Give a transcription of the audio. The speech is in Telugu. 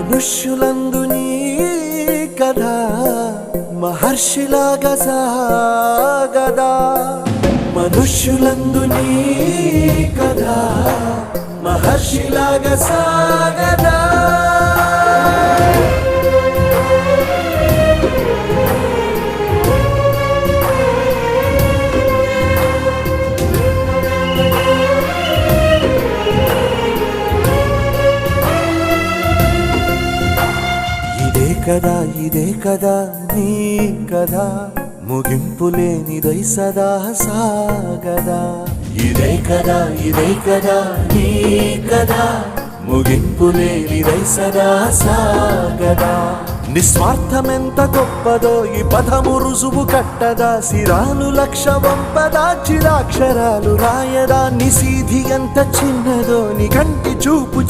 మనుష్యులందు నీ కథ మహర్షిలాగా సాగదా మనుష్యులందు నీ కథ మహర్షిలాగా సాగదా ఇదే కదా నీ కదా ముగింపులేనిదై సదా సాగదా ఇదే కదా నీ కదా ముగింపులేనిదై సదా సాగదా నిస్వార్థమెంత గొప్పదో ఈ పదము రుజువు కట్టదా సిరాలు లక్ష వంపదా చిరాక్షరాలు రాయదా నిసీధి ఎంత చిన్నదో నీ కంటి చూపు